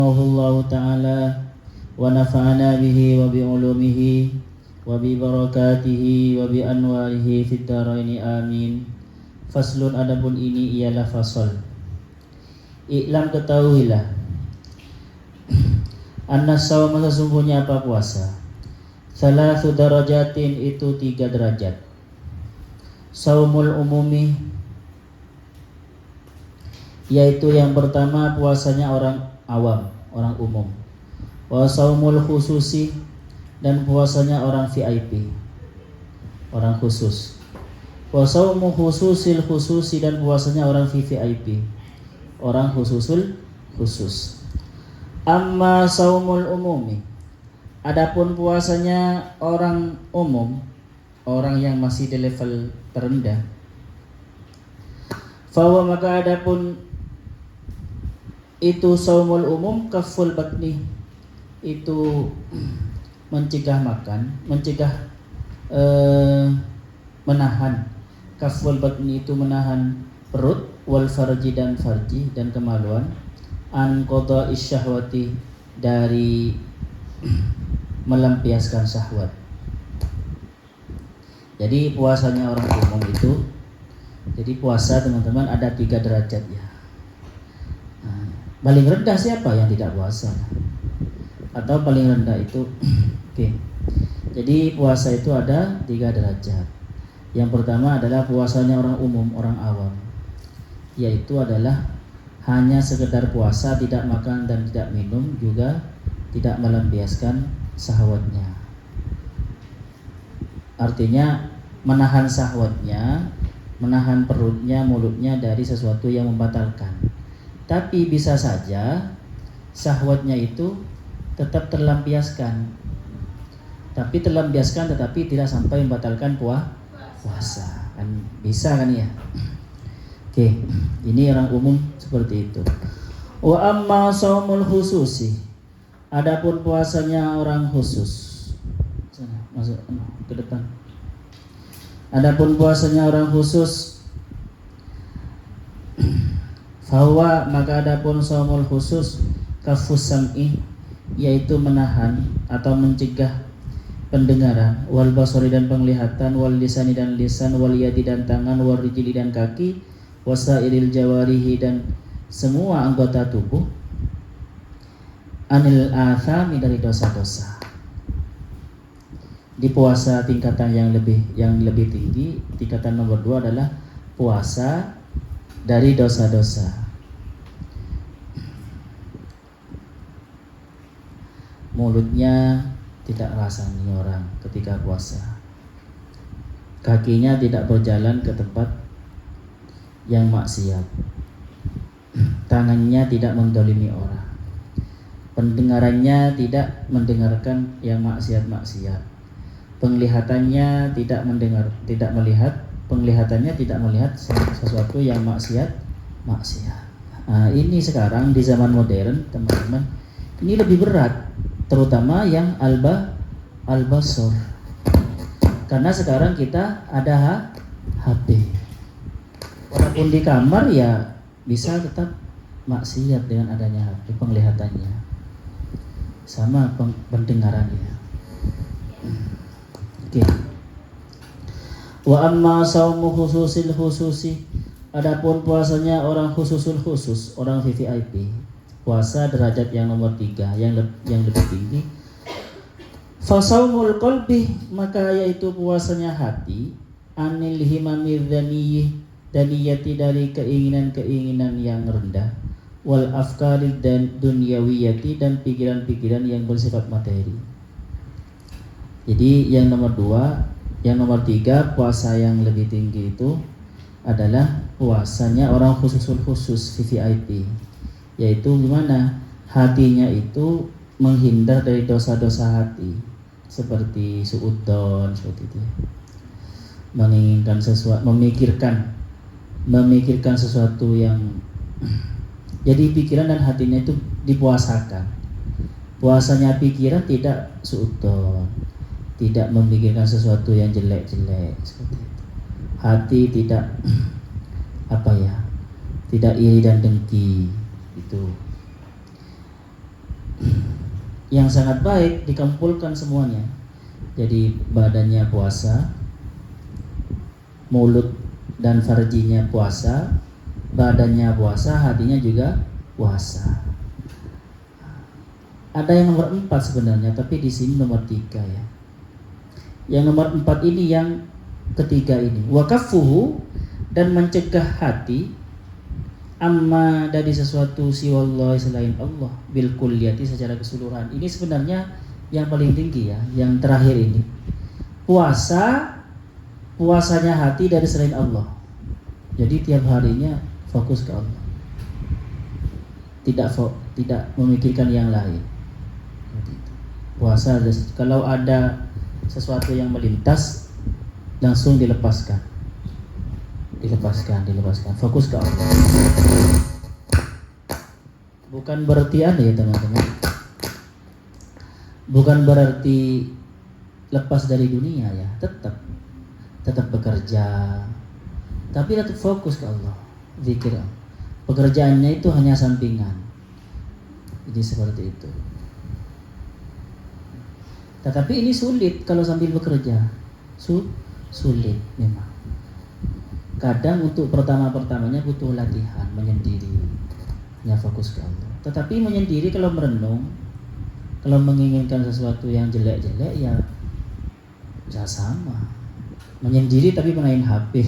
Allah Ta'ala wa nafa'ana bihi wa bi'ulumihi wa bi barakatihi wa bi anwarihi fid dharaini amin. Faslun, adapun ini ialah fasal. Iklam, ketahuilah, anna sawma, sesungguhnya apa puasa, salatsu darajatin, itu 3 derajat. Saumul umumi, yaitu yang pertama puasanya orang awam, orang umum. Wa saumul khususi, dan puasanya orang VIP, orang khusus. Wa saumu khususil khususi, dan puasanya orang VIP, orang khususul khusus. Amma saumul umumi, adapun puasanya orang umum, orang yang masih di level terendah. Fawa, maka adapun itu saumul umum, kaful batni, itu mencegah makan, mencegah menahan. Kaful batni itu menahan perut, wal farji, dan farji dan kemaluan, an qada'is syahwati, dari melampiaskan syahwat. Jadi puasanya orang umum itu, jadi puasa teman-teman ada 3 derajat ya. Paling rendah siapa yang tidak puasa? Atau paling rendah itu oke. Jadi puasa itu ada 3 derajat. Yang pertama adalah puasanya orang umum, orang awam, yaitu adalah hanya sekedar puasa, tidak makan dan tidak minum, juga tidak melampiaskan syahwatnya. Artinya menahan syahwatnya, menahan perutnya, mulutnya dari sesuatu yang membatalkan. Tapi bisa saja syahwatnya itu tetap terlampiaskan, tapi terlampiaskan tetapi tidak sampai membatalkan puasa. Kan bisa kan ya? Oke, ini orang umum seperti itu. Wa amma saumul khususi, adapun puasanya orang khusus. Masuk ke depan. Adapun puasanya orang khusus, fahuwa, maka adapun saumul khusus, kafus sam'i, yaitu menahan atau mencegah pendengaran, wal basari, dan penglihatan, wal lisani, dan lisan, wal yadi, dan tangan, wal rijli, dan kaki, wasairil jawarihi, dan semua anggota tubuh, anil athami, dari dosa-dosa. Di puasa tingkatan yang lebih tinggi, tingkatan nomor 2 adalah puasa dari dosa-dosa. Mulutnya tidak rasani orang ketika puasa, kakinya tidak berjalan ke tempat yang maksiat, tangannya tidak mendolimi orang, pendengarannya tidak mendengarkan yang maksiat-maksiat, penglihatannya tidak melihat, penglihatannya tidak melihat sesuatu yang maksiat. Nah, ini sekarang di zaman modern teman-teman, ini lebih berat, terutama yang al-basar. Karena sekarang kita ada HP. Walaupun di kamar ya bisa tetap maksiat dengan adanya HP, penglihatannya sama pendengarannya. Oke. Wa amma saumu khususil khususi, adapun puasanya orang khususul khusus, orang VIP, puasa derajat yang nomor 3, yang lebih tinggi. Fasaumul qalbi, maka yaitu puasanya hati, anil himami daniyati, dari keinginan-keinginan yang rendah, wal afkari, dan dunyawiyati, dan pikiran-pikiran yang bersifat materi. Jadi yang nomor 2, yang nomor 3, puasa yang lebih tinggi itu adalah puasanya orang khususul khusus, VIP, yaitu gimana? Hatinya itu menghindar dari dosa-dosa hati, seperti suudzon, seperti itu. Menginginkan sesuatu, memikirkan sesuatu yang jadi pikiran dan hatinya itu dipuasakan. Puasanya pikiran tidak suudzon, tidak memikirkan sesuatu yang jelek-jelek, seperti itu. Hati tidak tidak iri dan dengki, itu. yang sangat baik dikumpulkan semuanya. Jadi badannya puasa, mulut dan farjinya puasa, badannya puasa, hatinya juga puasa. Ada yang nomor 4 sebenarnya, tapi di sini nomor 3 ya. Yang nomor 4 ini yang ketiga ini, wakafuhu, dan mencegah hati amma dari sesuatu siwallahi selain Allah bil kulliyati secara keseluruhan. Ini sebenarnya yang paling tinggi ya, yang terakhir ini. Puasanya hati dari selain Allah. Jadi tiap harinya fokus ke Allah. Tidak memikirkan yang lain. Puasa, kalau ada sesuatu yang melintas langsung dilepaskan, fokus ke Allah. Bukan berarti ya teman-teman, bukan berarti lepas dari dunia ya, tetap bekerja, tapi tetap fokus ke Allah, zikir. Pekerjaannya itu hanya sampingan, jadi seperti itu. Tetapi ini sulit kalau sambil bekerja, sulit memang. Kadang untuk pertamanya butuh latihan menyendiri, hanya fokus ke Allah. Tetapi menyendiri kalau merenung, kalau menginginkan sesuatu yang jelek-jelek ya sama. Menyendiri tapi main HP,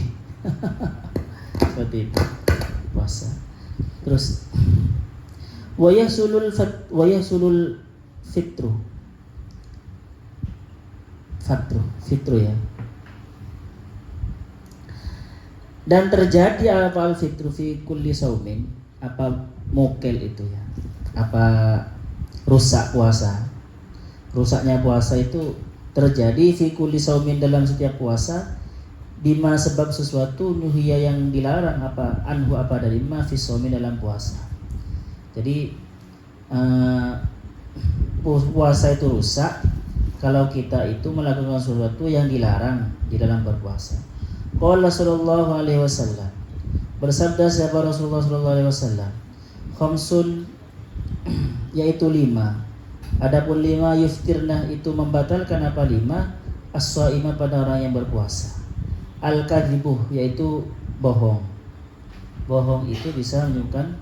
seperti itu puasa. Terus wayahsulul fitru ya. Dan terjadi apa al-fitru fi kulli saumin, apa mokel itu ya, apa rusak puasa. Rusaknya puasa itu terjadi fi kulli saumin, dalam setiap puasa, bima sebab sesuatu nuhiya yang dilarang, apa anhu apa dari ma fi saumin, dalam puasa. Jadi puasa itu rusak kalau kita itu melakukan sesuatu yang dilarang di dalam berpuasa. Qala sallallahu alaihi wasallam, bersabda siapa Rasulullah sallallahu alaihi wasallam, khamsun, yaitu 5. Adapun 5 yuftirnah, itu membatalkan apa 5? As-shaima, pada orang yang berpuasa. Al-kadzibuh, yaitu bohong. Bohong itu bisa menyebabkan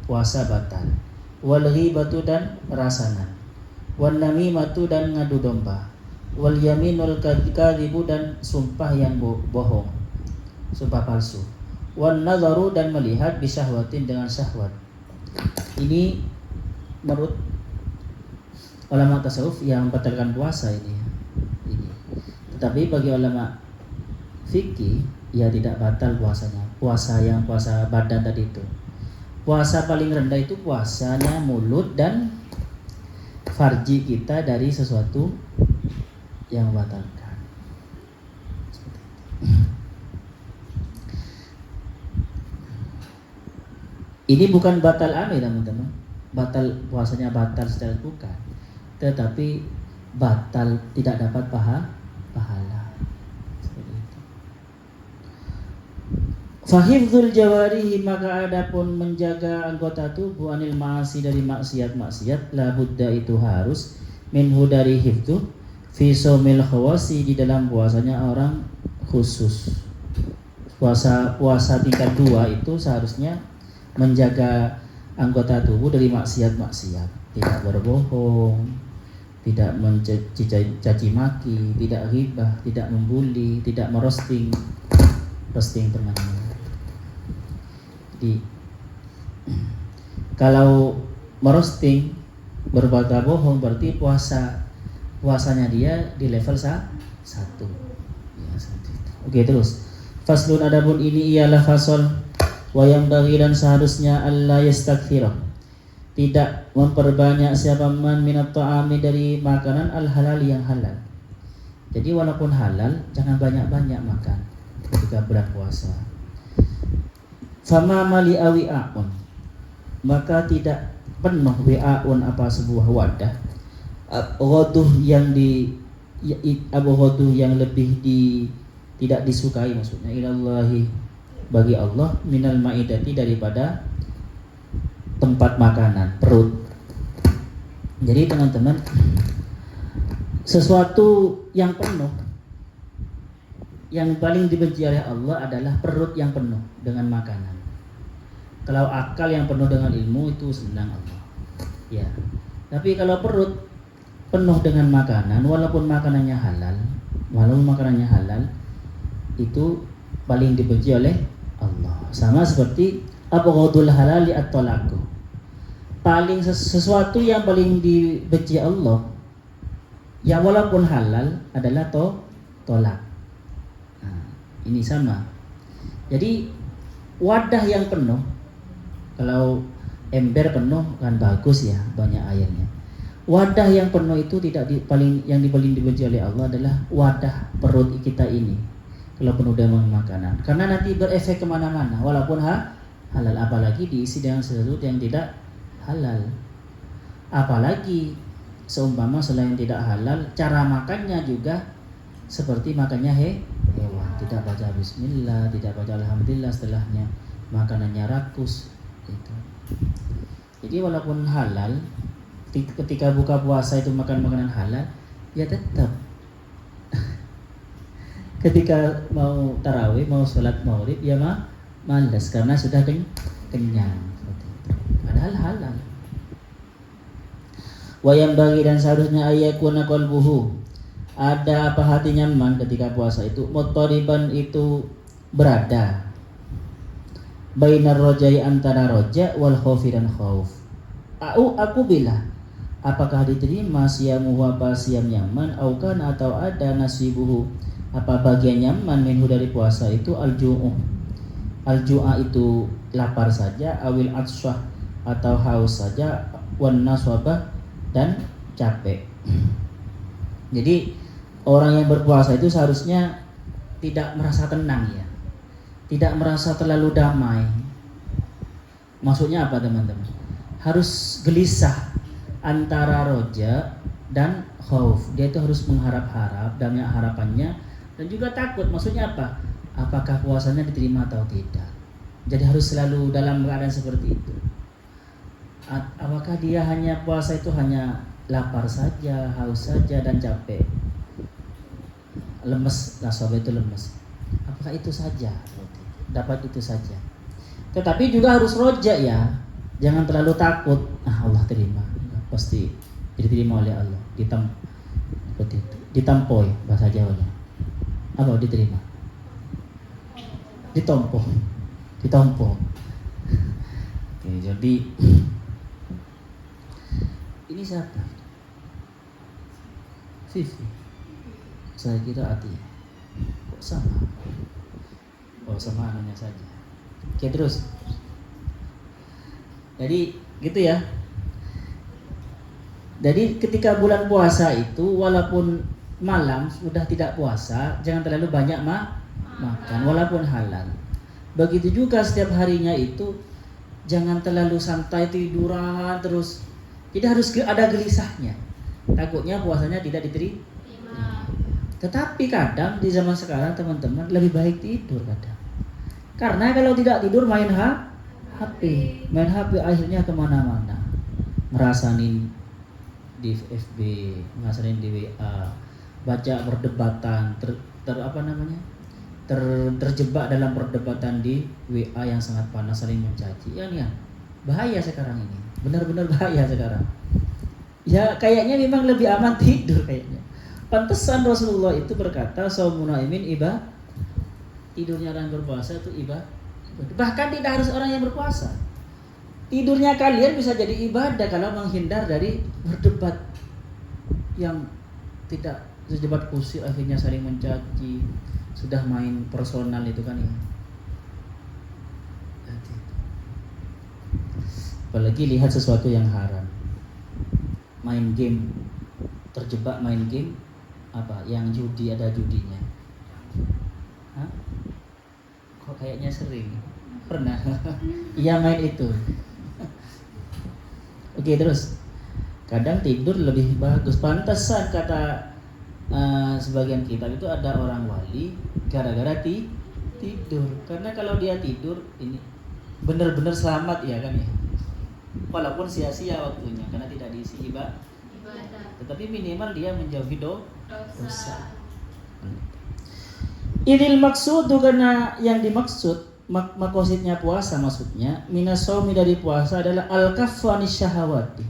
puasa batal. Wal ghibatu, dan rasanan. Wan namimatu, dan ngadu domba. Wal yaminul kadzibu, dan sumpah yang bohong, sumpah palsu. Wan nadharu, dan melihat bisyahwatin, dengan syahwat. Ini menurut ulama tasawuf yang membatalkan puasa ini. Tetapi bagi ulama fikih ya tidak batal puasanya. Puasa badan tadi itu. Puasa paling rendah itu puasanya mulut dan farji kita dari sesuatu yang membatalkan. Ini bukan batal aneh teman-teman. Batal puasanya batal secara bukan, tetapi batal tidak dapat pahala. Fahifdzul jawarihi, maka adapun menjaga anggota tubuh anil ma'asi, dari maksiat-maksiat, la budda, itu harus, minhu, dari hifdzu, fi shaumil khawasi, di dalam puasanya orang khusus. Puasa tingkat 2 itu seharusnya menjaga anggota tubuh dari maksiat-maksiat, tidak berbohong, tidak mencaci maki, tidak ghibah, tidak membuli, tidak merosting temannya. Jadi kalau merosting, berkata bohong, berarti puasanya dia di level 1 ya, oke. Terus faslun, adapun ini ialah fasol, wa yang bagi, dan seharusnya Allah yastakthira, tidak memperbanyak siapa man minat ta'ami, dari makanan al halal, yang halal. Jadi walaupun halal jangan banyak-banyak makan ketika berpuasa. Fama mali awi'aun, maka tidak penuh wi'aun, apa sebuah wadah, ghaduh yang lebih tidak disukai, maksudnya ilallahi, bagi Allah, minal ma'idati, daripada tempat makanan, perut. Jadi teman-teman, sesuatu yang penuh, yang paling dibenci oleh Allah adalah perut yang penuh dengan makanan. Kalau akal yang penuh dengan ilmu itu senang Allah. Ya. Tapi kalau perut penuh dengan makanan, walaupun makanannya halal, itu paling dibenci oleh Allah. Sama seperti abghadul halali at-talaqu. Paling sesuatu yang paling dibenci Allah, ya walaupun halal, adalah tolak. Nah, ini sama. Jadi wadah yang penuh, kalau ember penuh kan bagus ya, banyak airnya. Wadah yang penuh itu paling dibenci oleh Allah adalah wadah perut kita ini. Kalau penuh dengan makanan, karena nanti berefek kemana-mana, walaupun halal, apalagi diisi dengan sesuatu yang tidak halal. Apalagi seumpama selain tidak halal, cara makannya juga seperti makannya hewan, tidak baca bismillah, tidak baca alhamdulillah setelahnya, makanannya rakus gitu. Jadi walaupun halal, ketika buka puasa itu makan makanan halal, ya tetap ketika mau tarawih, mau sholat maghrib, ya malas karena sudah kenyang. Padahal halal. Wayang bagi dan seharusnya ayyakuna qalbuhu, ada apa hati nyaman ketika puasa itu, muttariban itu berada bainar rojai, antara roja wal khaufi dan khauf. Aku bila apakah diterima siamuhu, apa siam nyaman, aukan atau ada nasibuhu, apa bagian nyaman minhu dari puasa itu, al-ju'a itu lapar saja, awil atsyah atau haus saja, wan naswabah dan capek. Jadi orang yang berpuasa itu seharusnya tidak merasa tenang ya, tidak merasa terlalu damai. Maksudnya apa teman-teman? Harus gelisah antara roja dan khauf. Dia itu harus mengharap-harap, dan harapannya, dan juga takut. Maksudnya apa? Apakah puasanya diterima atau tidak. Jadi harus selalu dalam keadaan seperti itu. Apakah dia hanya puasa itu hanya lapar saja, haus saja, dan capek, lemes, nasabah itu lemes. Apakah itu saja? Dapat itu saja. Tetapi juga harus roja ya. Jangan terlalu takut. Allah terima, pasti diterima oleh Allah. Seperti itu. Ditampoi bahasa Jawanya. Apa diterima? Ditompo. Oke, jadi ini siapa? Vivi. Saya kira Ati. Kok sama? Oh, sama anaknya saja. Oke, terus. Jadi gitu ya. Jadi ketika bulan puasa itu, walaupun malam sudah tidak puasa, jangan terlalu banyak makan walaupun halal. Begitu juga setiap harinya itu jangan terlalu santai tiduran terus. Jadi harus ada gelisahnya. Takutnya puasanya tidak diterima. Tetapi kadang di zaman sekarang teman-teman lebih baik tidur kadang. Karena kalau tidak tidur main HP akhirnya kemana-mana. Ngerasain di FB, ngerasain di WA, baca perdebatan, terjebak dalam perdebatan di WA yang sangat panas, saling mencaci. Ya, bahaya sekarang ini, benar-benar bahaya sekarang. Ya kayaknya memang lebih aman tidur kayaknya. Pantesan Rasulullah itu berkata, shaumun naimin ibadah. Tidurnya orang berpuasa itu ibadah. Bahkan tidak harus orang yang berpuasa. Tidurnya kalian bisa jadi ibadah kalau menghindar dari berdebat yang tidak terjebak kusir, akhirnya saling mencaci, sudah main personal itu kan ya. Apalagi lihat sesuatu yang haram, main game, terjebak main game apa yang judi, ada judinya. Hah? Kok kayaknya sering pernah iya main itu. Oke, terus kadang tidur lebih bagus. Pantesan kata sebagian kitab itu ada orang wali gara-gara tidur. Karena kalau dia tidur ini benar-benar selamat ya kan ya. walaupun sia-sia waktunya karena tidak diisi ibadah, tetapi minimal dia menjauhi dosa. Idil maksudu, karena yang dimaksud maksudnya puasa, maksudnya minasaumi dari puasa adalah al-kaffu anis syahawati,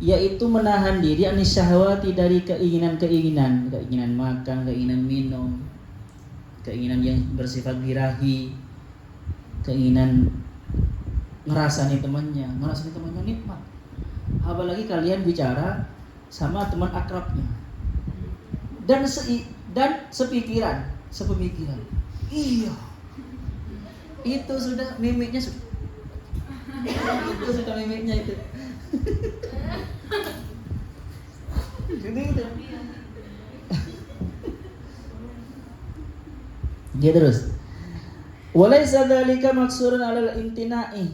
yaitu menahan diri anis syahawati dari keinginan makan, keinginan minum, keinginan yang bersifat birahi, keinginan ngerasani temannya nikmat. Apalagi kalian bicara sama teman akrabnya dan sepemikiran. Iya. Itu sudah mimiknya itu sudah mimiknya itu. Gitu. Dia terus. Walaysa dzalika maksurun 'alal imtina'i.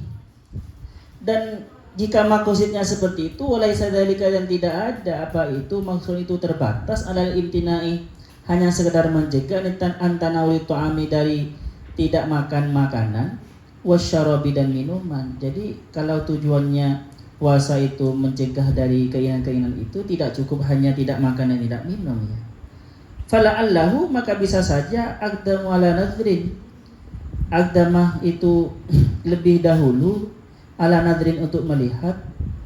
Dan jika maksudnya seperti itu, walaysa dzalika, dan tidak ada apa itu maksud itu terbatas 'alal imtina'i, hanya sekedar mencegah antanawli tu'ami, dari tidak makan makanan, wasyarabi, dan minuman. Jadi kalau tujuannya puasa itu mencegah dari keinginan-keinginan itu, tidak cukup hanya tidak makan dan tidak minum ya. Fala'allahu, maka bisa saja aqdamu ala nadrin, aqdamah itu lebih dahulu, ala nadrin untuk melihat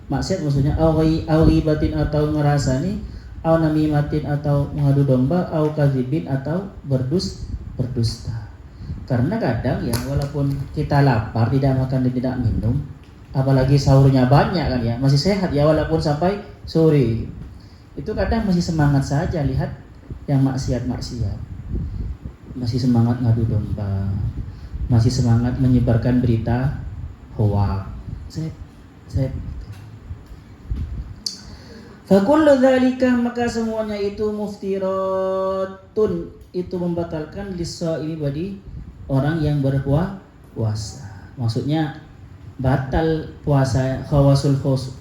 maksiat, maksudnya awibatin atau ngerasani, au namimatin atau mengadu domba, au kadzibin atau berdusta. Karena kadang ya walaupun kita lapar, tidak makan dan tidak minum, apalagi sahurnya banyak kan ya, masih sehat ya walaupun sampai sore, itu kadang masih semangat saja lihat yang maksiat-maksiat, masih semangat ngadu domba, masih semangat menyebarkan berita hoax. Fakullu dzalika, maka semuanya itu muftiratun, itu membatalkan lis-shaimi, bagi orang yang berpuasa. Maksudnya batal puasa, khawasul khus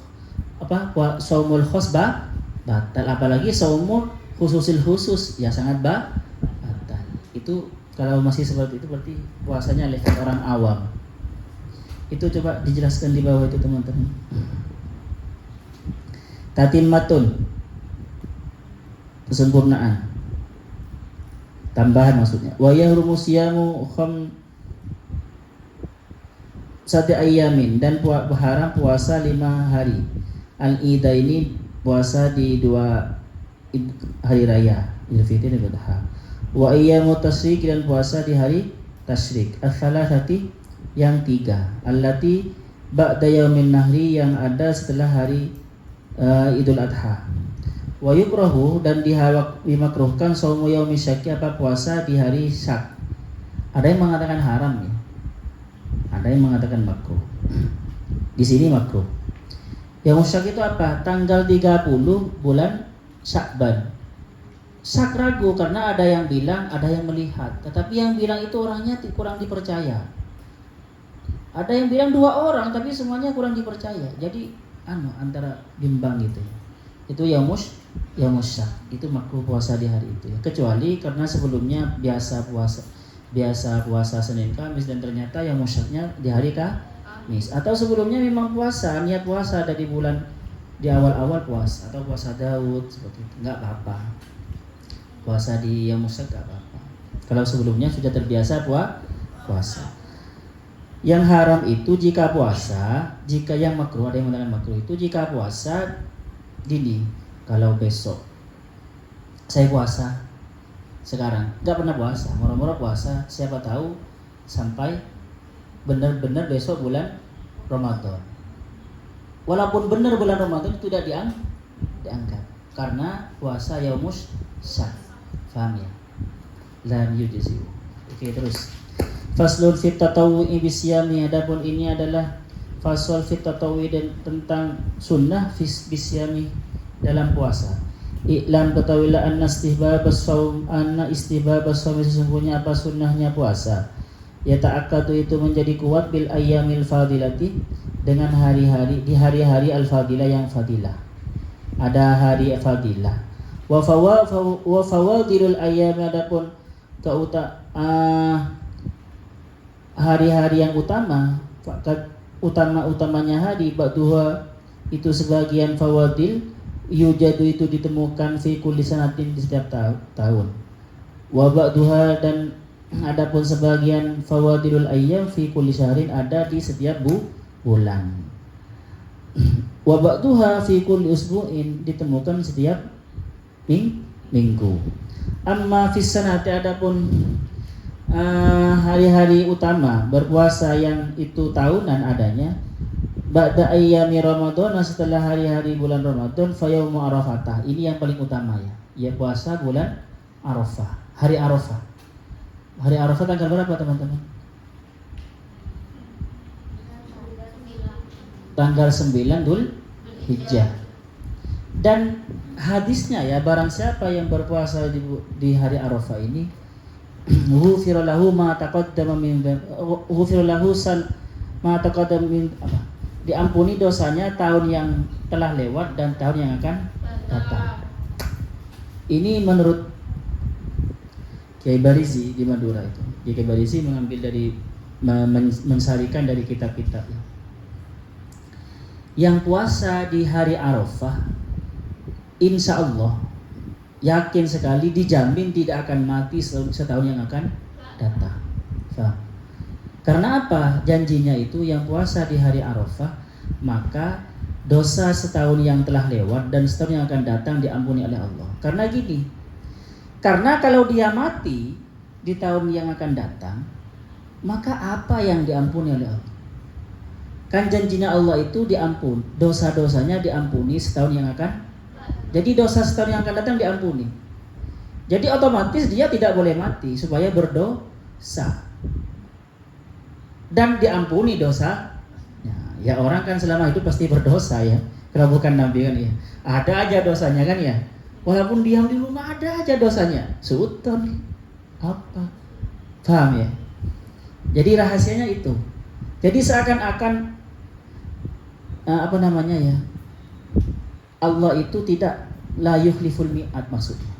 saumul khusbah batal, apalagi saumul khususil khusus ya sangat batal. Itu kalau masih seperti itu berarti puasanya oleh orang awam. Itu coba dijelaskan di bawah itu teman-teman. Tatimmatun, kesempurnaan, tambahan maksudnya. Wa yahrumu siyamu satu ayamin, dan haram puasa 5 hari. Al-Ida ini puasa di 2 hari raya, Idul Fitri dan Idul Adha. Wa ayyamu tasyrik, dan puasa di hari tasyrik. Ats-tsalatsati, yang 3. Allati ba'da yaumin nahri, yang ada setelah hari Idul Adha. Wa yukrahu, dan dimakruhkan saumu yaumi syakki, apa puasa di hari syak. Ada yang mengatakan haram ya, ada yang mengatakan makruh. Di sini makruh. Yaum syak itu apa? Tanggal 30 bulan Syakban. Syak ragu karena ada yang bilang, ada yang melihat, tetapi yang bilang itu orangnya kurang dipercaya. Ada yang bilang 2 orang tapi semuanya kurang dipercaya. Jadi antara bimbang gitu ya. Itu yaumus syak, itu makruh puasa di hari itu ya. Kecuali karena sebelumnya biasa puasa Senin Kamis, dan ternyata yaumus syaknya di hari Kamis, atau sebelumnya memang puasa, niat puasa dari bulan di awal-awal puasa, atau puasa Daud seperti itu, enggak apa-apa. Puasa di yaumus syak enggak apa-apa. Kalau sebelumnya sudah terbiasa puasa. Yang haram itu jika puasa, jika yang makruh, ada yang mengatakan makruh itu jika puasa gini. Kalau besok saya puasa sekarang, nggak pernah puasa, murah-murah puasa, siapa tahu sampai benar-benar besok bulan Ramadan. Walaupun benar bulan Ramadan tidak diangkat karena puasa yaumus syak. Paham ya? Lam yujzi. Oke, terus. Faslun fit tatawwu'i bisyami, adapun ini adalah fasal fit tatawwu'i, dan tentang sunnah bisyami dalam puasa. I'lam, ketahuilah anna istihbabas shaum, sesungguhnya apa sunnahnya puasa. Ya ta'akkadu, itu menjadi kuat bil ayyamil fadilati, dengan hari-hari, di hari-hari al-fadilah, yang fadilah. Ada hari fadilah. Wa fawadilul ayyam, adapun hari-hari yang utama, utama-utamanya hari ba'duha itu sebagian fawadil yujadu itu ditemukan fi kulli sanatin di setiap tahun. Wa ba'duha dan adapun sebagian fawadilul ayyam fi kulli syahrin ada di setiap bulan. Wa ba'duha fi kulli usbu'in ditemukan setiap minggu. Amma fis sanati adapun hari-hari utama berpuasa yang itu tahunan adanya ba'da ayyami Ramadan, setelah hari-hari bulan Ramadan, fa yaumu Arafatah. Ini yang paling utama ya. Ya puasa bulan Arafah, hari Arafah. Hari Arafah tanggal berapa teman-teman? Tanggal 9 Dzulhijjah. Dan hadisnya ya, barang siapa yang berpuasa di hari Arafah ini ghufira lahu ma taqaddama min diampuni dosanya tahun yang telah lewat dan tahun yang akan datang. Ini menurut Kiai Barizi di Madura itu. Kiai Barizi mengambil dari mensarikan dari kitab-kitab. Yang puasa di hari Arafah, insya Allah yakin sekali dijamin tidak akan mati setahun yang akan datang. Faham? Karena apa? Janjinya itu yang puasa di hari Arafah, maka dosa setahun yang telah lewat dan setahun yang akan datang diampuni oleh Allah. Karena gini, karena kalau dia mati di tahun yang akan datang, maka apa yang diampuni oleh Allah? Kan janjinya Allah itu diampun, dosa-dosanya diampuni setahun yang akan. Jadi dosa setahun yang akan datang diampuni. Jadi otomatis dia tidak boleh mati supaya berdosa. Dan diampuni dosa. Ya orang kan selama hidup pasti berdosa ya. Kalau bukan Nabi kan ya. Ada aja dosanya kan ya. Walaupun diam di rumah ada aja dosanya. Suton apa? Paham ya? Jadi rahasianya itu. Jadi seakan-akan Allah itu tidak la yukhliful mi'ad maksudnya.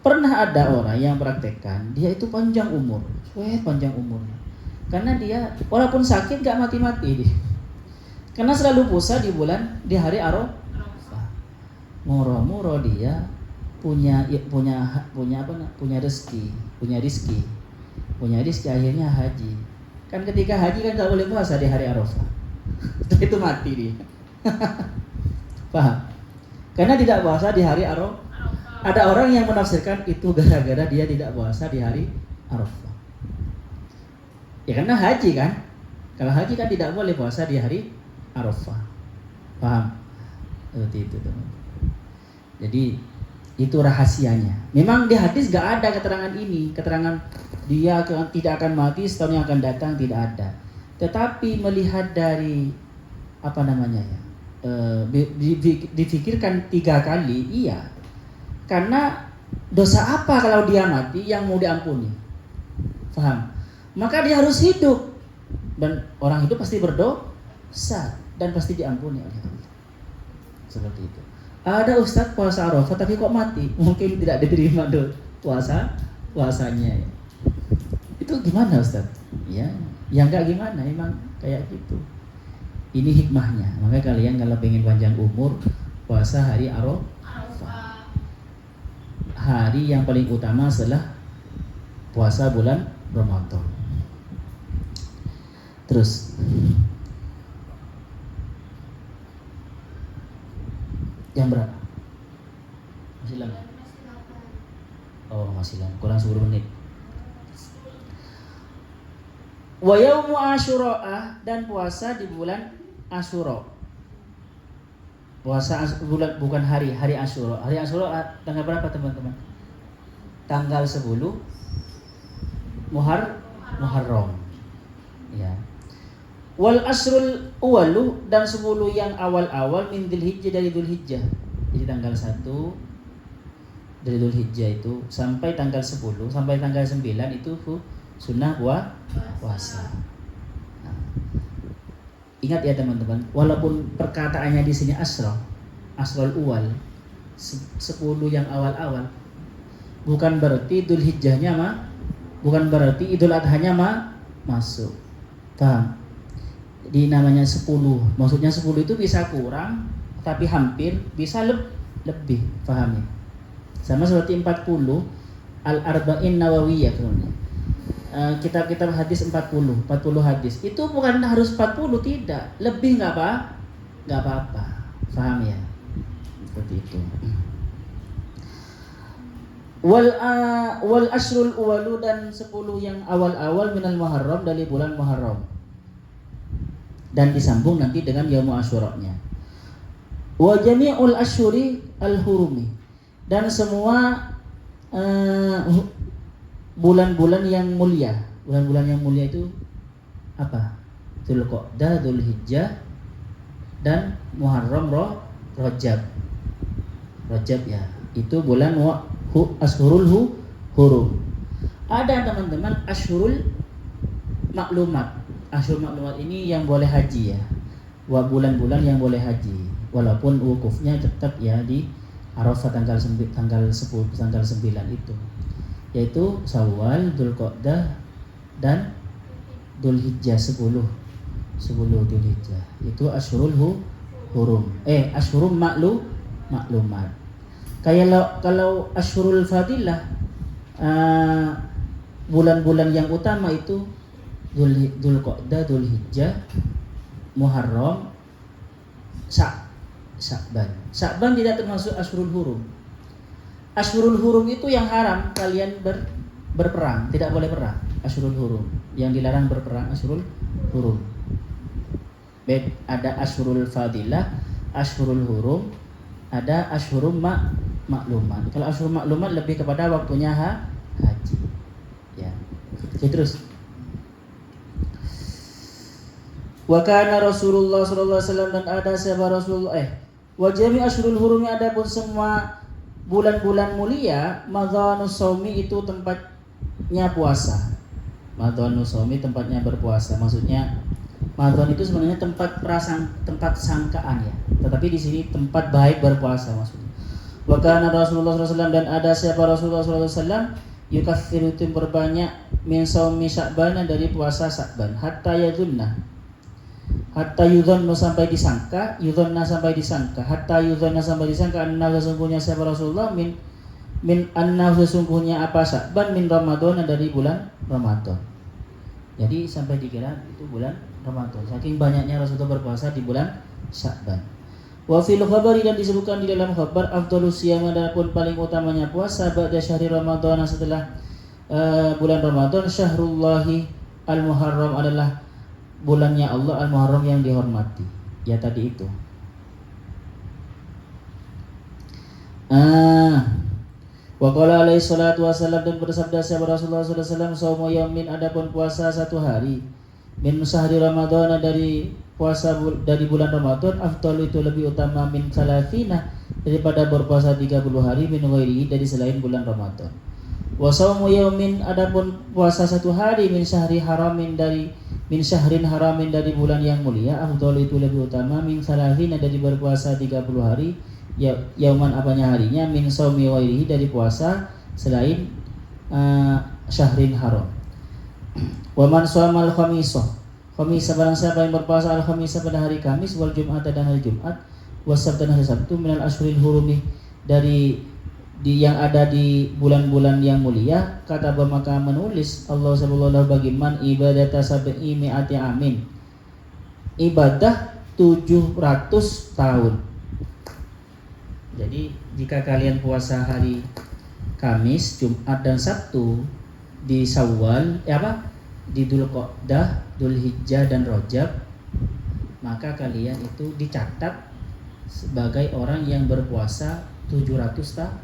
Pernah ada orang yang praktekkan, dia itu panjang umur. Panjang umurnya. Karena dia walaupun sakit gak mati-mati dia. Karena selalu puasa di hari Arafah. Moro-moro dia punya rezeki, akhirnya haji. Kan ketika haji kan gak boleh puasa di hari Arafah. Itu mati dia. Paham? Karena tidak puasa di hari Arafah. Ada orang yang menafsirkan itu gara-gara dia tidak puasa di hari Arafah. Ya karena haji kan. Kalau haji kan tidak boleh puasa di hari Arafah. Paham? Seperti itu teman. Jadi itu rahasianya. Memang di hadis gak ada keterangan ini. Keterangan dia tidak akan mati setahun yang akan datang, tidak ada. Tetapi melihat dari difikirkan 3 kali, iya. Karena dosa apa kalau dia mati yang mau diampuni? Paham? Maka dia harus hidup, dan orang hidup pasti berdosa dan pasti diampuni oleh Allah. Seperti itu. Ada ustadz puasa Arafah tapi kok mati? Mungkin tidak diterima puasanya. Ya. Itu gimana ustadz? Ya enggak gimana, emang kayak gitu. Ini hikmahnya. Maka kalian kalau pengen panjang umur, puasa hari Arafah. Hari yang paling utama setelah puasa bulan Ramadan. Terus jam berapa? Masih lama? Oh masih lama, kurang 10 menit. Wa yaumu Asyura, dan puasa di bulan Asyura. Puasa bulan bukan hari Asyura. Hari Asyura tanggal berapa teman-teman? Tanggal 10 Muharram. Ya. Wal asrul awalu, dan 10 yang awal-awal min Dzulhijjah, dari Dzulhijjah. Jadi tanggal 1 dari Dzulhijjah itu sampai tanggal 10 sampai tanggal 9 itu sunnah puasa. Nah, ingat ya teman-teman, walaupun perkataannya di sini asrul awal, 10 yang awal-awal, bukan berarti bukan berarti Idul Adhanya masuk. Paham? Di namanya 10. Maksudnya 10 itu bisa kurang tapi hampir bisa lebih, paham ya? Sama seperti 40 Al-Arba'in Nawawiyah namanya. Kitab-kitab hadis 40 hadis. Itu bukan harus 40, tidak. Lebih enggak apa-apa. Paham ya? Seperti itu. Wal ashrul uwalu, dan 10 yang awal-awal minal Muharram, dari bulan Muharram. Dan disambung nanti dengan Yaumul Asyura-nya. Wa jami'ul asyuri al-hurumi, dan semua bulan-bulan yang mulia. Bulan-bulan yang mulia itu apa? Dzulqa'dah, Dzulhijjah, dan Muharram, Rajab. Rajab ya. Itu bulan Ashurul Hurum. Ada teman-teman Ashurul Maklumat. Ashurul Maklumat ini yang boleh haji ya. Bulan-bulan yang boleh haji. Walaupun wukufnya tetap ya di Arafah tanggal 10, tanggal 9 itu. Yaitu Syawal, Dzulqa'dah, dan Dzulhijjah 10 Dzulhijjah. Itu Ashurul Hurum. Ashurul Maklumat. Kalau Ashurul Fadilah, bulan-bulan yang utama itu Dzulqa'dah, Dzulhijjah, Muharram, Sya'ban. Sya'ban tidak termasuk Ashurul Hurum. Ashurul Hurum itu yang haram kalian berperang, tidak boleh perang. Ashurul Hurum yang dilarang berperang, Ashurul Hurum. Baik, ada Ashurul Fadilah, Ashurul Hurum, ada Ashurul Maklumat. Kalau Ashurul Maklumat lebih kepada waktunya haji. Ya. Oke, terus. Wa kana Rasulullah sallallahu alaihi wasallam, dan ada sahabat Rasulullah wa jami' Ashurul Hurumi, adapun semua bulan-bulan mulia, madhanus saumi, itu tempatnya puasa. Madhanus saumi, tempatnya berpuasa. Maksudnya madhan itu sebenarnya tempat sangkaan ya. Tetapi di sini tempat baik berpuasa maksudnya. Wa kana Rasulullah sallallahu alaihi wasallam, dan ada siapa Rasulullah sallallahu alaihi wasallam, yukaffiru, itu berbanyak, min saumi Sya'ban, dari puasa Sya'ban, hatta yudhanna, sampai disangka, hatta yudhanna, sampai disangka, anna, sesungguhnya siapa Rasulullah, min anna, sesungguhnya apa Sya'ban, min Ramadan, dari bulan Ramadan. Jadi sampai dikira itu bulan Ramadan, saking banyaknya Rasulullah berpuasa di bulan Sya'ban. Wa fil khabari, dan disebutkan di dalam khabar, afdhalus siyam, adapun paling utamanya puasa, ba'da syahri Ramadan, setelah bulan Ramadan, syahrullahi al-Muharram, adalah bulannya Allah al-Muharram, yang dihormati. Ya tadi itu. Wa qala alaihi salatu wasallam, dan bersabda sahabat Rasulullah sallallahu alaihi wasallam, saumu yaumin, adapun puasa satu hari, min syahri Ramadan, dari puasa dari bulan Ramadan, afdal, itu lebih utama, min salafina, daripada berpuasa 30 hari, min ghairihi, dari selain bulan Ramadan. Wa saumu yaumin, adapun puasa satu hari, min syahrin haramin, dari bulan yang mulia, afdal, itu lebih utama, min salafina, dari berpuasa 30 hari, yauman, apanya harinya, min saumi ghairihi, dari puasa selain syahrin haram. Wa man shamal khamisah, barang siapa yang berpuasa al-khamisah, pada hari Kamis, wal Jum'at, dan hari Jumat, wasab, dan hari Sabtu, minal ashuril hurumi, dari yang ada di bulan-bulan yang mulia, kata maka menulis Allah subhanahu bagi man ibadata sab'i mi'ati amin, ibadah 700 tahun. Jadi jika kalian puasa hari Kamis, Jumat, dan Sabtu di Syawal, di Dzulqa'dah, Dzulhijjah, dan Rajab, maka kalian itu dicatat sebagai orang yang berpuasa 700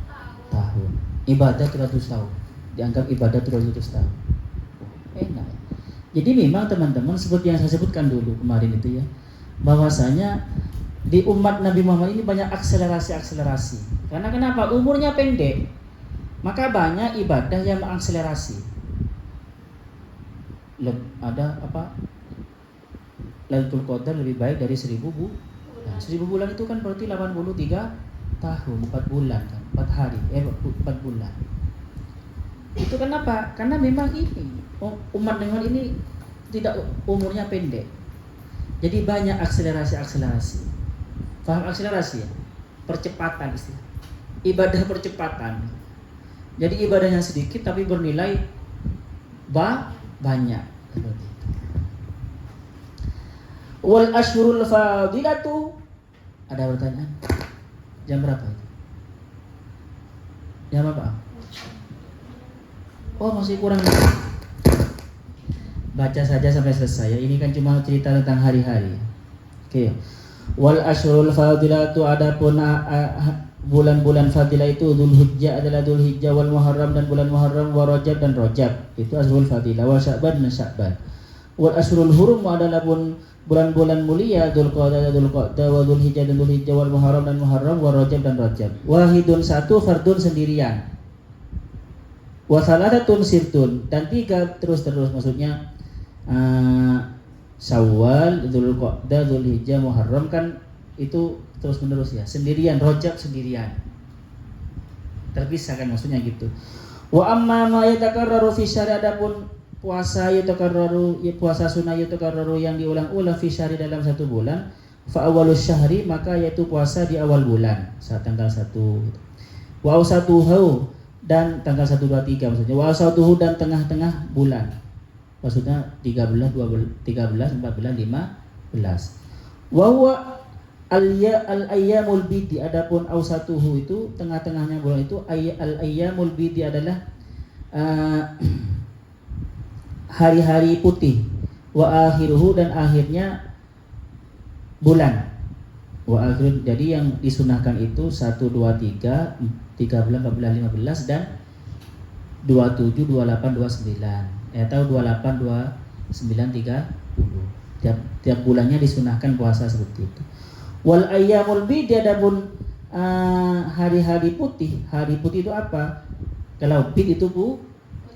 tahun. Ibadah 700 tahun. Dianggap ibadah 700 tahun. Enak. Jadi memang teman-teman, seperti yang saya sebutkan dulu kemarin itu ya, bahwasanya di umat Nabi Muhammad ini banyak akselerasi. Karena kenapa? Umurnya pendek. Maka banyak ibadah yang mengakselerasi. Ada apa? Lailatul Qadar lebih baik dari 1000 bulan. 1000 bulan itu kan berarti 83 tahun, 4 bulan kan, 4 hari, 4 bulan. Itu kenapa? Karena memang ini umat Muhammad ini tidak umurnya pendek. Jadi banyak akselerasi. Paham akselerasi ya? Percepatan istilah. Ibadah percepatan. Jadi ibadahnya sedikit tapi bernilai banyak. Seperti itu. Wal ashhurul fadilatu. Ada pertanyaan? Jam berapa itu? Jam apa? Oh, masih kurang. Baca saja sampai selesai. Ini kan cuma cerita tentang hari-hari. Oke. Wal ashhurul fadilatu, adapun bulan-bulan fadilah itu Dzulhijjah adalah Dzulhijjah, wal Muharram dan bulan Muharram, wa Rajab dan Rajab. Itu ashhurul fadilah, wa Sya'ban dan Sya'ban. Wal ashhurul hurum adalah bulan-bulan mulia Dzulqa'dah wa Dzulhijjah dan Dzulhijjah, wal Muharram dan Muharram, wa Rajab dan Rajab. Wahidun satu, fardun sendirian. Wa thalathatun sirtun, dan 3 terus-terus, maksudnya Syawal, Dzulqa'dah, Dzulhijjah, Muharram kan itu terus menerus ya. Sendirian, Rajab sendirian. Terpisah kan maksudnya gitu. Wa amma ma yatakarraru fi syahri, adapun puasa yatakarraru, puasa sunnah yatakarraru yang diulang-ulang fi syahri dalam satu bulan, fa awwalus syahri, maka yaitu puasa di awal bulan saat tanggal 1 gitu. Wa awsatuhu, dan tanggal 1 2 3 maksudnya. Wa awsatuhu, dan tengah-tengah bulan. Maksudnya 13, 12, 13, 14, 15. Wa huwa al-ayyamul bidi, adapun awsatuhu itu tengah-tengahnya bulan itu al-ayyamul bidi adalah hari-hari putih. Wa akhiruhu, dan akhirnya bulan. Wa akhir, jadi yang disunahkan itu 1 2 3 13 14 15 dan 27 28 29. Atau 28 29 30. Tiap bulannya disunahkan puasa seperti itu. Wal ayyamul bid, adapun hari-hari putih. Hari putih itu apa? Kalau bid itu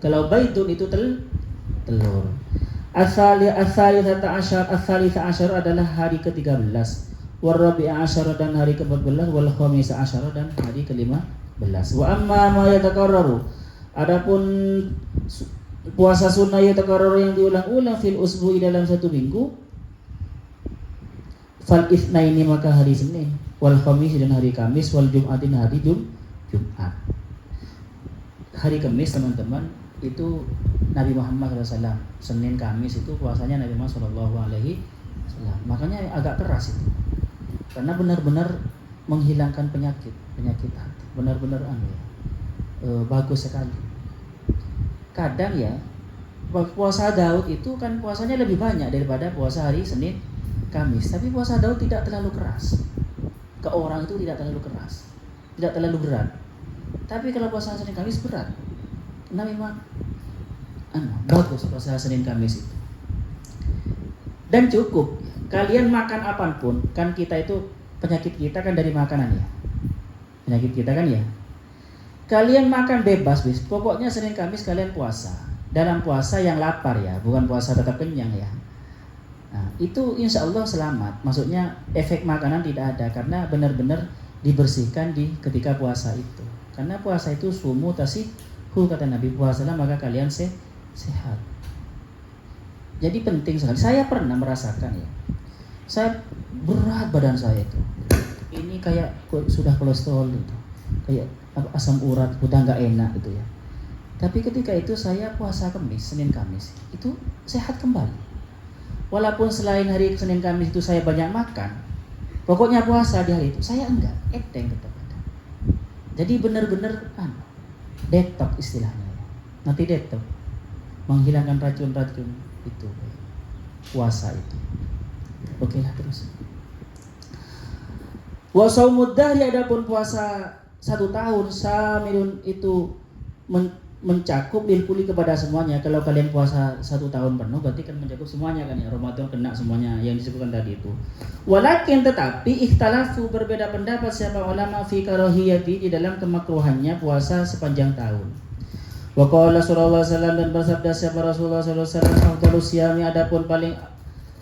kalau baidun itu telur. As-salisata asyar adalah hari ke-13. Wal rabi'a asyara, dan hari ke-14. Wal khamisa asyara, dan hari ke-15. Wa amma ma yatakarraru, adapun puasa sunnah yatakarraru yang diulang-ulang fil usbu'i dalam satu minggu, fal itsnaini, maka hari Senin, wal khamis, dan hari Kamis, wal jum'atin, hari Jumat. Hari Kamis teman-teman itu Nabi Muhammad SAW, Senin Kamis itu puasanya Nabi Muhammad SAW. Makanya agak keras itu, karena benar-benar menghilangkan penyakit hati, benar-benar bagus sekali. Kadang ya puasa Daud itu kan puasanya lebih banyak daripada puasa hari Senin Kamis, tapi puasa Daud tidak terlalu keras. Ke orang itu tidak terlalu keras, tidak terlalu berat. Tapi kalau puasa Senin Kamis berat. Nah memang bagus puasa Senin Kamis itu. Dan cukup kalian makan apapun, kan kita itu penyakit kita kan dari makanan ya. Penyakit kita kan ya. Kalian makan bebas, pokoknya Senin Kamis kalian puasa. Dalam puasa yang lapar ya, bukan puasa tetap kenyang ya. Nah, itu insya Allah selamat. Maksudnya efek makanan tidak ada, karena benar-benar dibersihkan ketika puasa itu. Karena puasa itu sumu tasihu, kata Nabi, puasalah maka kalian sehat. Jadi penting sekali. Saya pernah merasakan ya. Saya berat badan saya itu. Ini kayak sudah kolesterol itu. Kayak asam urat, udah nggak enak gitu ya. Tapi ketika itu saya puasa Senin Kamis itu sehat kembali. Walaupun selain hari Senin Kamis itu saya banyak makan, pokoknya puasa di hari itu saya enggak, enteng tetap ada. Jadi benar-benar detox istilahnya. Nanti detox, menghilangkan racun-racun itu puasa itu. Oke lah terus. Wa shaumud dahri, adapun puasa 1 tahun, samilun itu mencakup lilkuli kepada semuanya. Kalau kalian puasa 1 tahun penuh berarti kan mencakup semuanya kan ya. Ramadan kena semuanya yang disebutkan tadi itu. Walakin, tetapi ikhtalafu, berbeda pendapat siapa ulama fi karahiyati, di dalam kemakruhannya puasa sepanjang tahun. Wa qala sallallahu alaihi wasallam, dan bersabda siapa Rasulullah sallallahu alaihi wasallam, afdhalus siyami, adapun paling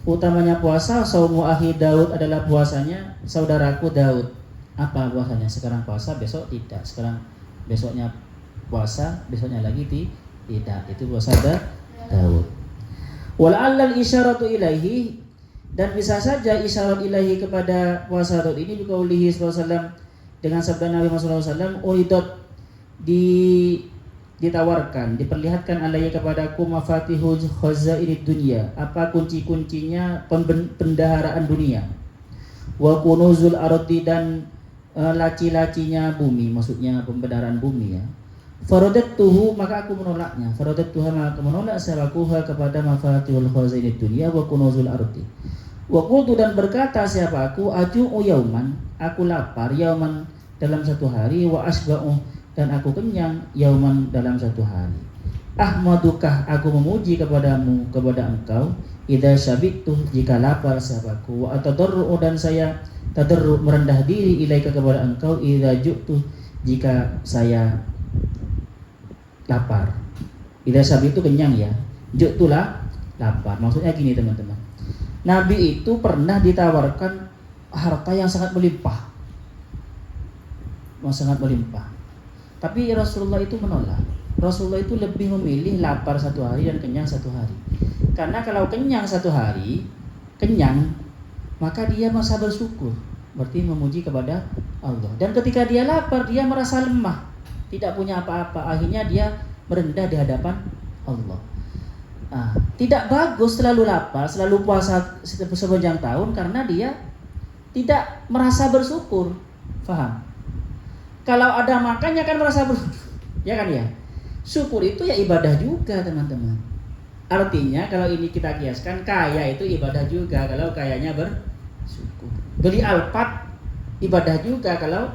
utamanya puasa, saumu akhi Daud, adalah puasanya saudaraku Daud. Apa puasanya? Sekarang puasa, besok tidak. Sekarang besoknya puasa, besoknya lagi tidak. Itu puasa Daud. Wala'allal isyaratu ilaihi, Dan bisa saja isyarat ilahi kepada puasa Daud ini biqaulihi sallallahu alaihi wasallam, dengan sabda Nabi Muhammad SAW, uridot ditawarkan, diperlihatkan alaihi kepadaku mafatihul khazainid dunia, apa kunci-kuncinya pendaharaan dunia, wa kunuzul ardi, dan laci-lacinya bumi, maksudnya pembenaran bumi ya. Faradatuhu, maka aku menolaknya. Faradatuha, maka aku menolak sabakuha kepada mafatihul khazainid dunia wa kunuzul ardi. Wa qultu, dan berkata siapa aku, aju'u yauman, aku lapar, yauman dalam satu hari, wa asba'u, dan aku kenyang, yauman dalam satu hari. Ahmadukah, aku memuji kepadamu, kepada engkau, idza syabitu, jika lapar siapaku, wa atadarru, dan saya tadarru, merendah diri, ilaika kepada engkau, idza ju'tu, jika saya lapar. Idza syabitu kenyang ya, ju'tulah lapar. Maksudnya gini teman-teman, Nabi itu pernah ditawarkan harta yang sangat melimpah, tapi Rasulullah itu menolak. Rasulullah itu lebih memilih lapar satu hari dan kenyang satu hari. Karena kalau kenyang satu hari, maka dia masa bersyukur, berarti memuji kepada Allah. Dan ketika dia lapar, dia merasa lemah, tidak punya apa-apa, akhirnya dia merendah di hadapan Allah. Tidak bagus selalu lapar, selalu puasa sepanjang tahun, karena dia tidak merasa bersyukur. Faham? Kalau ada makannya kan merasa bersyukur, ya kan ya? Syukur itu ya ibadah juga teman-teman. Artinya kalau ini kita kiaskan, kaya itu ibadah juga kalau kayanya bersyukur. Beli Alphard ibadah juga kalau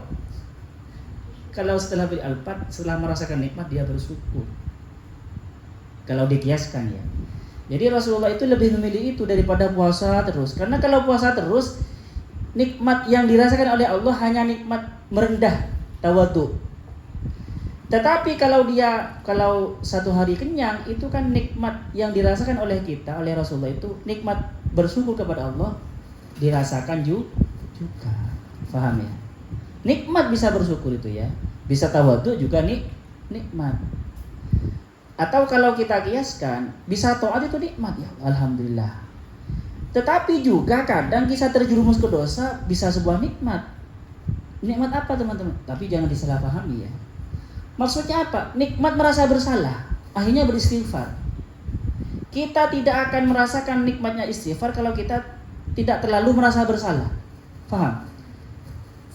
setelah beli Alphard, setelah merasakan nikmat dia bersyukur. Kalau dikiaskan ya. Jadi Rasulullah itu lebih memilih itu daripada puasa terus. Karena kalau puasa terus, nikmat yang dirasakan oleh Allah hanya nikmat merendah, tawadhu. Tetapi kalau satu hari kenyang, itu kan nikmat yang dirasakan oleh kita, oleh Rasulullah itu nikmat bersyukur kepada Allah dirasakan juga. Paham ya? Nikmat bisa bersyukur itu ya. Bisa tawadhu juga nikmat. Atau kalau kita kiaskan, bisa taat itu nikmat ya, alhamdulillah. Tetapi juga kadang kita terjerumus ke dosa bisa sebuah nikmat. Nikmat apa teman-teman? Tapi jangan disalahpahami ya. Maksudnya apa? Nikmat merasa bersalah, akhirnya beristighfar. Kita tidak akan merasakan nikmatnya istighfar kalau kita tidak terlalu merasa bersalah. Paham?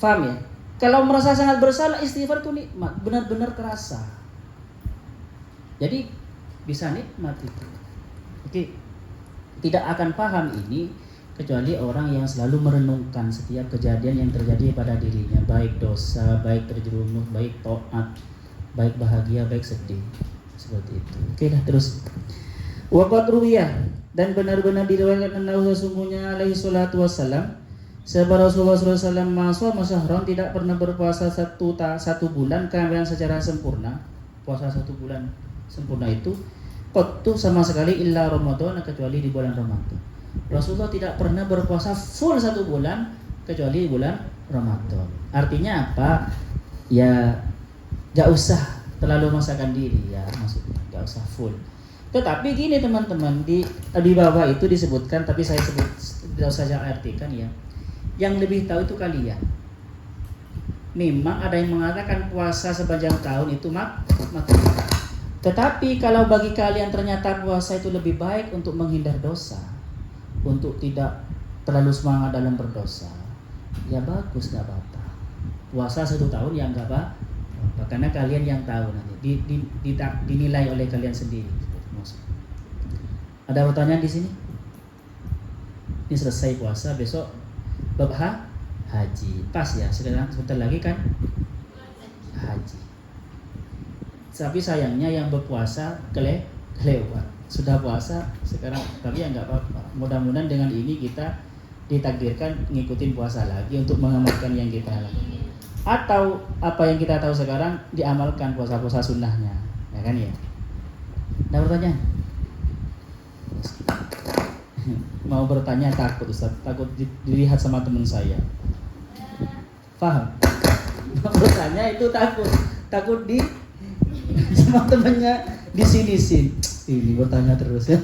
Paham ya? Kalau merasa sangat bersalah, istighfar itu nikmat, benar-benar terasa. Jadi bisa nikmat itu. Oke. Tidak akan paham ini kecuali orang yang selalu merenungkan setiap kejadian yang terjadi pada dirinya, baik dosa, baik terjerumus, baik taat, baik bahagia, baik sedih. Seperti itu. Oke lah, terus. Wa qad ruwiyah, dan benar-benar diriwayatkan sesungguhnya alaihi salatu wassalam, sebab Rasulullah SAW masyahron, tidak pernah berpuasa satu bulan kemudian secara sempurna. Puasa satu bulan sempurna itu qattu sama sekali illa Ramadan, kecuali di bulan Ramadan. Rasulullah tidak pernah berpuasa full satu bulan kecuali bulan Ramadan. Artinya apa? Ya gak usah terlalu memaksakan diri ya, maksudnya gak usah full. Tetapi gini teman-teman, di bawah itu disebutkan, tapi saya sebut tidak usah saya artikan ya. Yang lebih tahu itu kalian. Memang ada yang mengatakan puasa sepanjang tahun itu makruh. Tetapi kalau bagi kalian ternyata puasa itu lebih baik untuk menghindar dosa, untuk tidak terlalu semangat dalam berdosa, ya bagus, gak apa-apa. Puasa satu tahun ya gak apa-apa, karena kalian yang tahu nanti dinilai oleh kalian sendiri. Ada pertanyaan di sini? Ini selesai puasa, besok bab haji. Pas ya, sebentar lagi kan haji. Tapi sayangnya yang berpuasa kelewat. Sudah puasa sekarang, tapi ya nggak apa-apa. Mudah-mudahan dengan ini kita ditakdirkan ngikutin puasa lagi untuk mengamalkan yang kita lakukan. Atau apa yang kita tahu sekarang diamalkan puasa-puasa sunnahnya, ya kan ya? Ada pertanyaan? Mau bertanya takut Ustaz, takut dilihat sama teman saya. Paham? Mau bertanya itu takut di sama temannya di sini. Ini bertanya terus ya.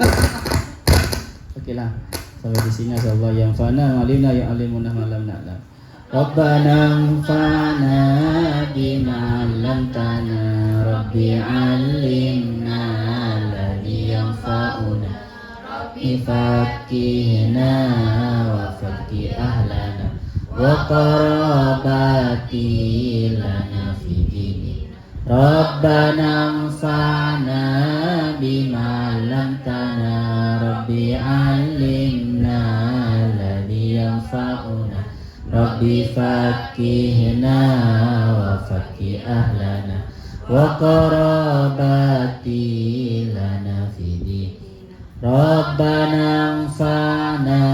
Oke lah. Sampai di sini insyaallah yang fana alimna ya alimuna ma lam na'lam. Rabbana anfa'na bima 'allamtana rabbi 'allimna alladhi yanfa'una rabbi faqihna wa faqih ahlana wa qarabati lana fi dini Rabbana anfa'na bima 'allamtana rabbi 'allimna alladhi yanfa'una rabbi faqihna wa faqih ahlana wa qarabati lana fi dini Rabbana anfa'na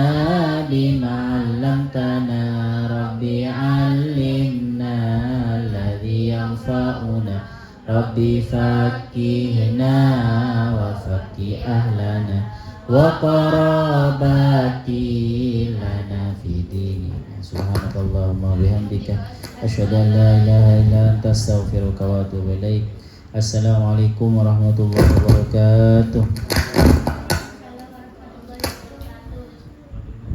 bima 'allamtana rabbi 'allimna alladhi yanfa'una rabbi faqihna wa faqih ahlana wa qarabati lana fi dini Subhanakallahumma bihamdika asyhadu an la ilaha illa anta astaghfiruka wa atubu ilaik. Assalamualaikum warahmatullahi wabarakatuh.